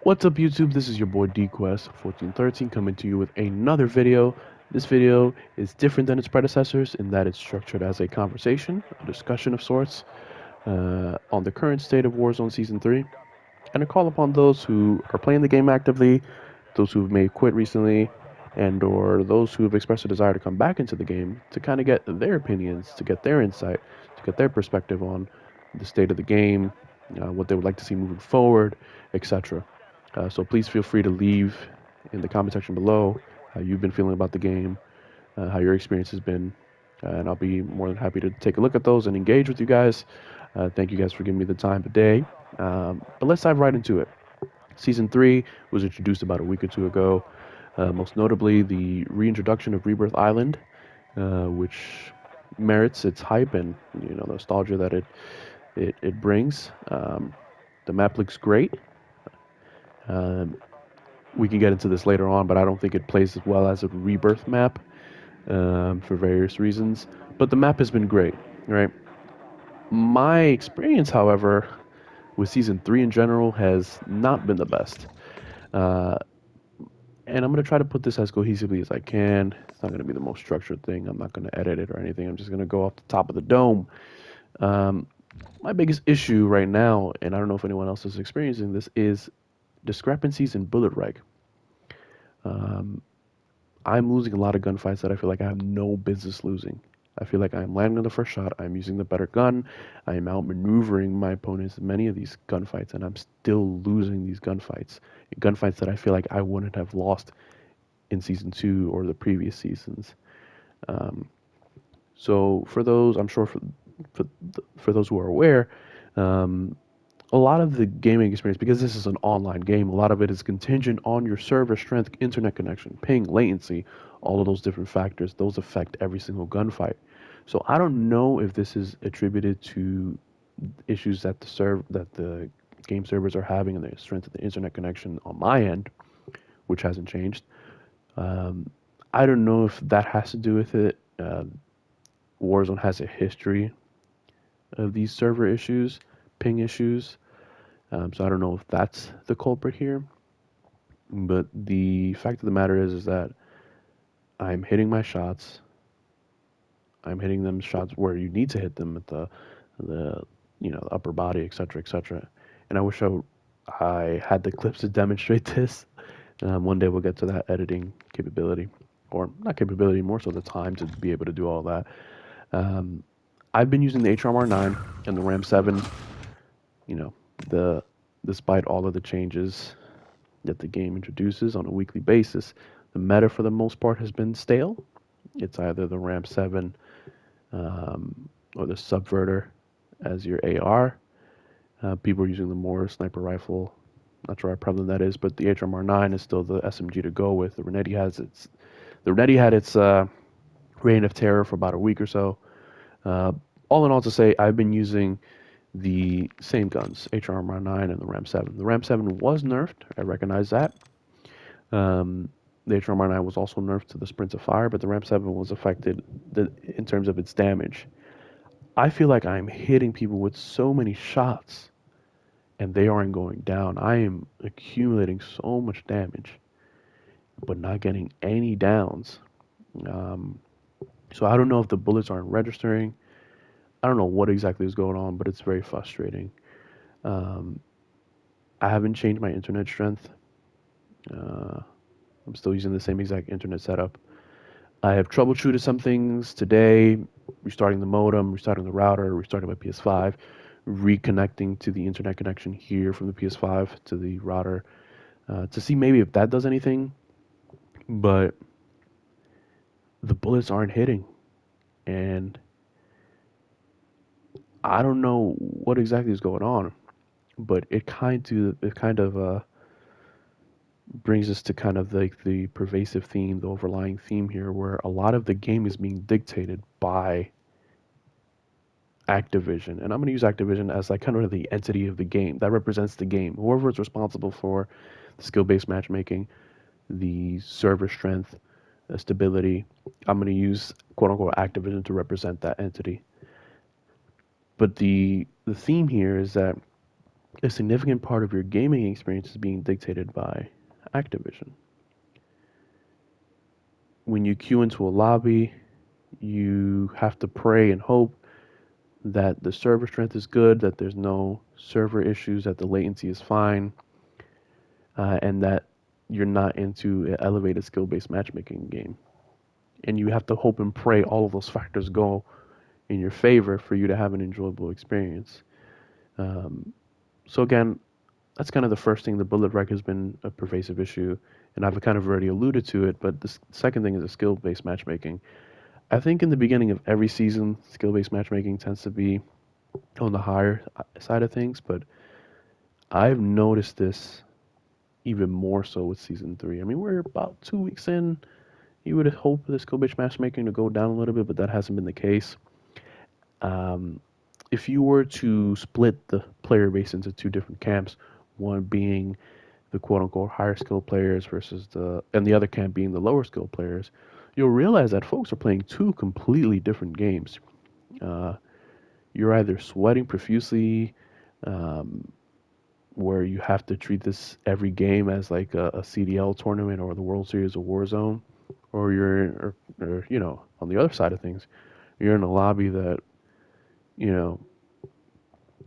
What's up YouTube? This is your boy DQuest1413 coming to you with another video. This video is different than its predecessors in that it's structured as a conversation, a discussion of sorts, on the current state of Warzone Season 3, and a call upon those who are playing the game actively, those who've may quit recently, and or those who have expressed a desire to come back into the game to kind of get their opinions, to get their insight, to get their perspective on the state of the game, what they would like to see moving forward, etc. So please feel free to leave in the comment section below how you've been feeling about the game, how your experience has been, and I'll be more than happy to take a look at those and engage with you guys. Thank you guys for giving me the time today. But let's dive right into it. Season 3 was introduced about a week or two ago, most notably the reintroduction of Rebirth Island, which merits its hype and nostalgia that it brings. The map looks great. Um, we can get into this later on, but I don't think it plays as well as a Rebirth map for various reasons. But the map has been great, right? My experience, however, with Season 3 in general has not been the best. Uh, and I'm going to try to put this as cohesively as I can. It's not going to be the most structured thing. I'm not going to edit it or anything. I'm just going to go off the top of the dome. Um, my biggest issue right now, and I don't know if anyone else is experiencing this, is discrepancies in bullet reg. Um, I'm losing a lot of gunfights that I feel like I have no business losing. I feel like I'm landing on the first shot, I'm using the better gun, I am outmaneuvering my opponents in many of these gunfights, and I'm still losing these gunfights. Gunfights that I feel like I wouldn't have lost in season 2 or the previous seasons. Um, so for those, I'm sure for, for those who are aware, um, a lot of the gaming experience, because this is an online game, a lot of it is contingent on your server strength, internet connection, ping, latency, all of those different factors. Those affect every single gunfight. So I don't know if this is attributed to issues that the game servers are having and the strength of the internet connection on my end, which hasn't changed. Um, I don't know if that has to do with it. Warzone has a history of these server issues, ping issues. So I don't know if that's the culprit here. But the fact of the matter is that I'm hitting my shots. I'm hitting them shots where you need to hit them at the the upper body, etc., etc. And I wish I had the clips to demonstrate this. One day we'll get to that editing capability, or not capability, more so the time to be able to do all that. Um, I've been using the HRMR9 and the RAM 7. You know, the despite all of the changes that the game introduces on a weekly basis, the meta for the most part has been stale. It's either the RAM 7 or the Subverter as your AR. People are using the Morris sniper rifle. Not sure how prevalent that is, but the HMR9 is still the SMG to go with. The Renetti had its reign of terror for about a week or so. Uh, all in all, to say, I've been using the same guns, HRMR9 and the RAM 7. The RAM 7 was nerfed. I recognize that. Um, the HRMR9 was also nerfed to the Sprints of Fire, but the RAM 7 was affected in terms of its damage. I feel like I'm hitting people with so many shots and they aren't going down. I am accumulating so much damage, but not getting any downs. Um, so I don't know if the bullets aren't registering. I don't know what exactly is going on, but it's very frustrating. Um, I haven't changed my internet strength. Uh, I'm still using the same exact internet setup. I have troubleshooted some things today, restarting the modem, restarting the router, restarting my PS5, reconnecting to the internet connection here from the PS5 to the router to see maybe if that does anything. But the bullets aren't hitting, and I don't know what exactly is going on. But it kind of brings us to kind of like the pervasive theme, the overlying theme here, where a lot of the game is being dictated by Activision, and I'm going to use Activision as like kind of the entity of the game that represents the game. Whoever is responsible for the skill-based matchmaking, the server strength, stability, I'm going to use quote unquote Activision to represent that entity. But the theme here is that a significant part of your gaming experience is being dictated by Activision. When you queue into a lobby, you have to pray and hope that the server strength is good, that there's no server issues, that the latency is fine, and that you're not into an elevated skill based matchmaking game. And you have to hope and pray all of those factors go in your favor for you to have an enjoyable experience. Um, so, again, that's kind of the first thing. The bullet rec has been a pervasive issue, and I've kind of already alluded to it. But the second thing is the skill based matchmaking. I think in the beginning of every season, skill based matchmaking tends to be on the higher side of things, but I've noticed this even more so with season three. I mean, we're about 2 weeks in. You would hope the skill based matchmaking to go down a little bit, but that hasn't been the case. Um, if you were to split the player base into two different camps, one being the quote unquote higher skill players versus and the other camp being the lower skill players, you'll realize that folks are playing two completely different games. Uh, you're either sweating profusely, um, where you have to treat this every game as like a CDL tournament or the World Series of Warzone, or or on the other side of things, you're in a lobby that you know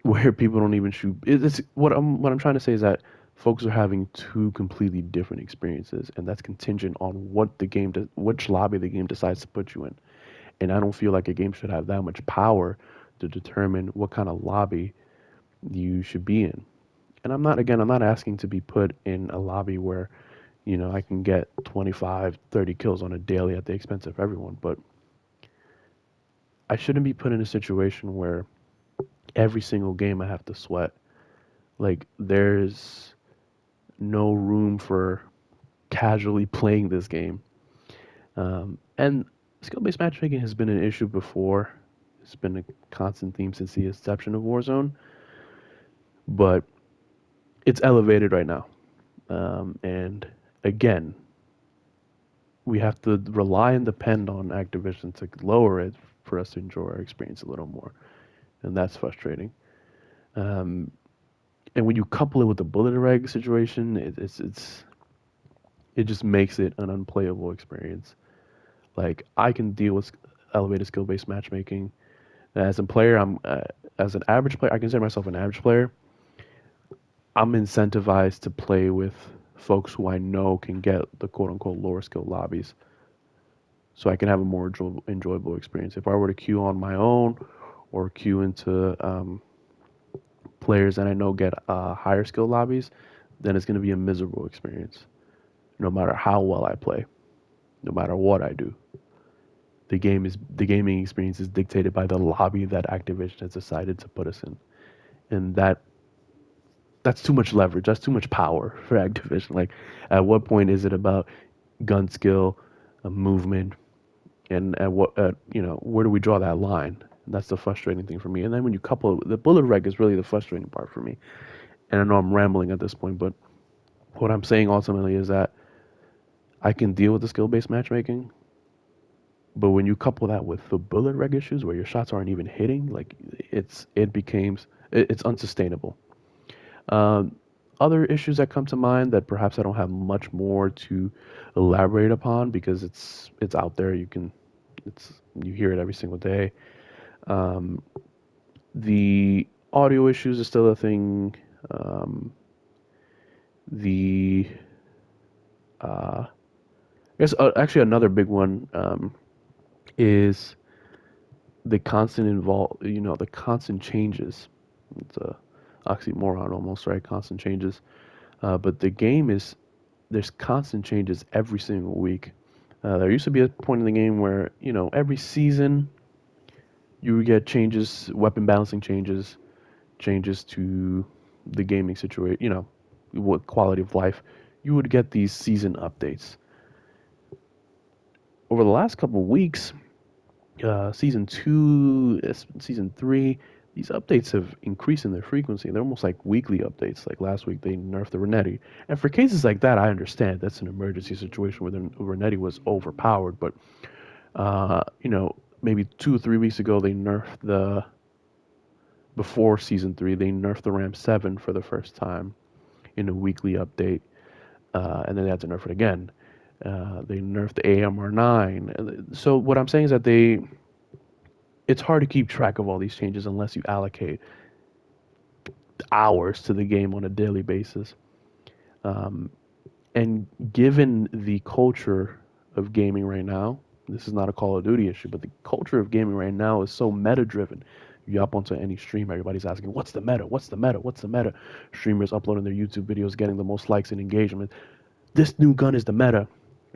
where people don't even shoot. It's what I'm trying to say is that folks are having two completely different experiences, and that's contingent on which lobby the game decides to put you in. And I don't feel like a game should have that much power to determine what kind of lobby you should be in. And I'm not asking to be put in a lobby where, I can get 25, 30 kills on a daily at the expense of everyone, but I shouldn't be put in a situation where every single game I have to sweat. Like, there's no room for casually playing this game. And skill based matchmaking has been an issue before. It's been a constant theme since the inception of Warzone, but it's elevated right now. And again, we have to rely and depend on Activision to lower it for us to enjoy our experience a little more, and that's frustrating. Um, and when you couple it with the bullet reg situation, it just makes it an unplayable experience. Like, I can deal with elevated skill based matchmaking. As a player, as an average player, I consider myself an average player. I'm incentivized to play with folks who I know can get the quote unquote lower skill lobbies, so I can have a more enjoyable experience. If I were to queue on my own or queue into players that I know get higher skill lobbies, then it's going to be a miserable experience. No matter how well I play, no matter what I do, the gaming experience is dictated by the lobby that Activision has decided to put us in, and that's too much leverage. That's too much power for Activision. Like, at what point is it about gun skill, movement, and where do we draw that line? That's the frustrating thing for me. And then when you couple the bullet reg is really the frustrating part for me. And I know I'm rambling at this point, but what I'm saying ultimately is that I can deal with the skill based matchmaking, but when you couple that with the bullet reg issues where your shots aren't even hitting, like it's unsustainable. Um, Other issues that come to mind that perhaps I don't have much more to elaborate upon because it's out there. You hear it every single day. Um, the audio issues is still a thing. Um, the I guess actually another big one is the constant changes. It's a oxymoron almost, right? Constant changes. But the game is there's constant changes every single week. There used to be a point in the game where every season you would get changes, weapon balancing changes, changes to the gaming situation. What quality of life. You would get these season updates. Over the last couple of weeks, season two, season three, these updates have increased in their frequency. They're almost like weekly updates. Like last week, they nerfed the Renetti. And for cases like that, I understand that's an emergency situation where the Renetti was overpowered. But, maybe 2 or 3 weeks ago, they nerfed before season 3, they nerfed the Ram 7 for the first time in a weekly update, and then they had to nerf it again. They nerfed the AMR 9. So what I'm saying is that it's hard to keep track of all these changes unless you allocate hours to the game on a daily basis. Um, and given the culture of gaming right now, this is not a Call of Duty issue, but the culture of gaming right now is so meta driven. You up onto any stream, everybody's asking, "What's the meta? What's the meta? What's the meta?" Streamers uploading their YouTube videos, getting the most likes and engagement. This new gun is the meta.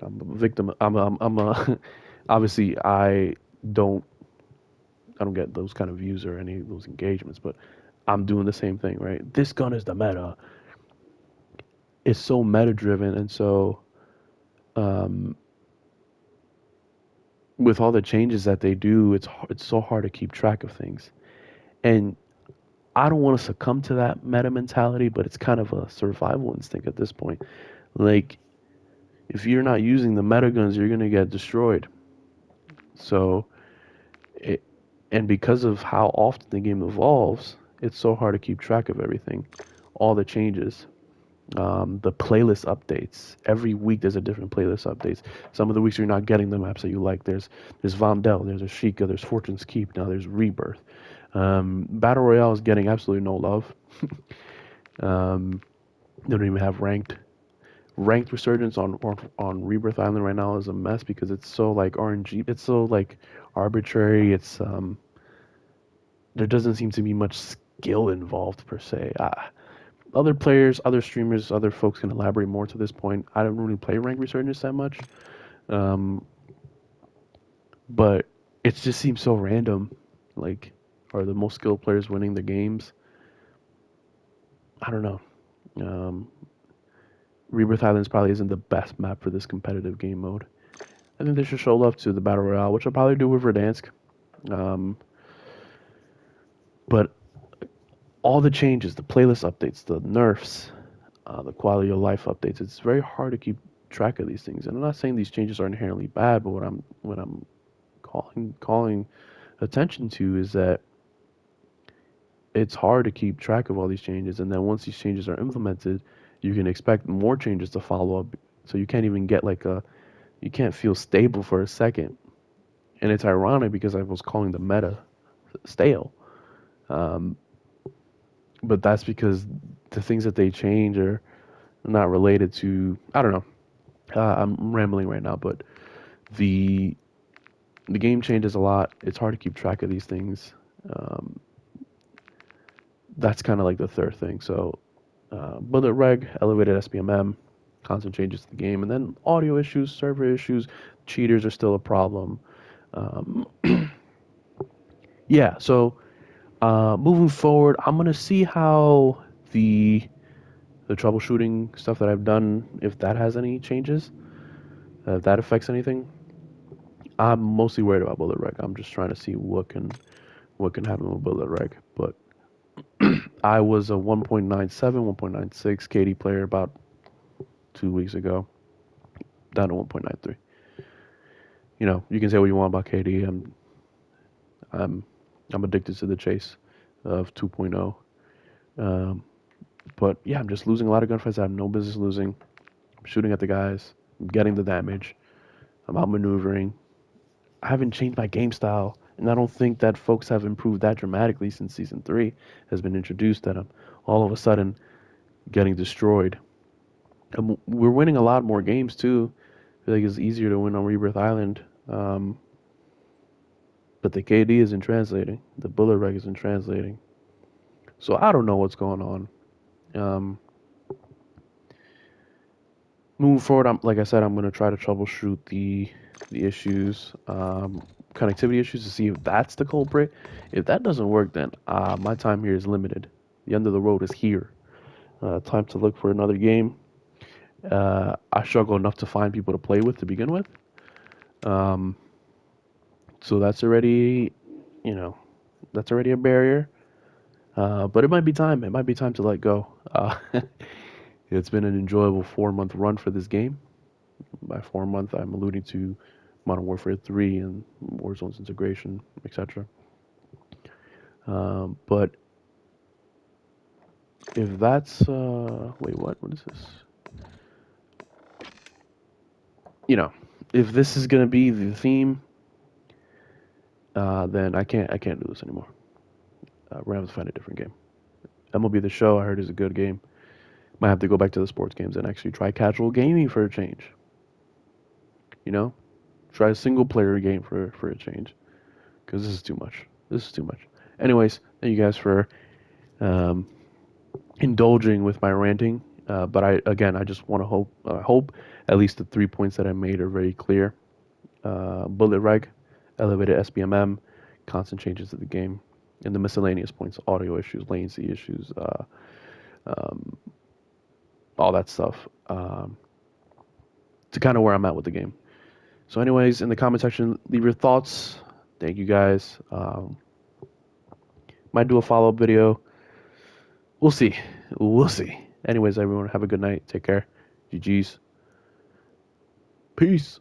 I'm a victim. I'm a obviously don't I don't get those kind of views or any of those engagements, but I'm doing the same thing, right? This gun is the meta. It's so meta driven, and so um, with all the changes that they do, it's so hard to keep track of things. And I don't want to succumb to that meta mentality, but it's kind of a survival instinct at this point. Like if you're not using the meta guns, you're gonna get destroyed. So it, and because of how often the game evolves, it's so hard to keep track of everything, all the changes. The playlist updates. Every week there's a different playlist updates. Some of the weeks you're not getting the maps that you like. There's Vondel, there's Ashika, there's Fortune's Keep, now there's Rebirth. Battle Royale is getting absolutely no love. um, they don't even have ranked resurgence on Rebirth Island right now is a mess because it's so like RNG. It's so like arbitrary. There doesn't seem to be much skill involved per se. Other players, other streamers, other folks can elaborate more to this point. I don't really play Rank Resurgence that much, um, but it just seems so random. Like, are the most skilled players winning the games? I don't know. Um, Rebirth Islands probably isn't the best map for this competitive game mode. I think they should show love to the Battle Royale, which I'll probably do with Verdansk. Um, but all the changes, the playlist updates, the nerfs, the quality of life updates, it's very hard to keep track of these things. And I'm not saying these changes are inherently bad, but what I'm calling attention to is that it's hard to keep track of all these changes, and then once these changes are implemented, you can expect more changes to follow up. So you can't even get you can't feel stable for a second. And it's ironic because I was calling the meta stale, um, but that's because the things that they change are not related to. I don't know. I'm rambling right now, but the the game changes a lot. It's hard to keep track of these things. Um, that's kind of like the third thing. So, bullet reg, elevated SBMM, constant changes to the game, and then audio issues, server issues, cheaters are still a problem. Um, yeah. So, moving forward, I'm gonna see how the troubleshooting stuff that I've done, if that has any changes, if that affects anything. I'm mostly worried about bullet reg. I'm just trying to see what can happen with bullet reg, but I was a 1.97, 1.96 KD player about 2 weeks ago, down to 1.93. You can say what you want about KD. I'm I'm addicted to the chase of 2.0. Um, but yeah, I'm just losing a lot of gunfights I have no business losing. I'm shooting at the guys. I'm getting the damage. I'm outmaneuvering. I haven't changed my game style, and I don't think that folks have improved that dramatically since season 3 has been introduced. That I'm all of a sudden getting destroyed. And we're winning a lot more games too. I feel like it's easier to win on Rebirth Island. But the KD isn't translating. The bullet reg isn't translating. So I don't know what's going on. Um, moving forward, like I said, I'm gonna try to troubleshoot the issues, connectivity issues, to see if that's the culprit. If that doesn't work, then my time here is limited. The end of the road is here. Time to look for another game. I struggle enough to find people to play with to begin with. Um, so that's already, you know, that's already a barrier. But it might be time. It might be time to let go. It's been an enjoyable 4 month run for this game. By 4 month, I'm alluding to Modern Warfare 3 and Warzone's integration, etc. But if that's wait, what is this? You know, if this is gonna be the theme, then I can't do this anymore. We're gonna have to find a different game. MLB The Show I heard is a good game. Might have to go back to the sports games and actually try casual gaming for a change. You know, try a single player game for a change because this is too much. This is too much. Anyways, thank you guys for um, indulging with my ranting. But I just want to hope at least the 3 points that I made are very clear. Bullet reg, elevated SBMM, constant changes to the game, and the miscellaneous points, audio issues, latency issues, um, all that stuff. To kind of where I'm at with the game. So, anyways, in the comment section, leave your thoughts. Thank you guys. Might do a follow up video. We'll see. We'll see. Anyways, everyone, have a good night. Take care. GG's. Peace.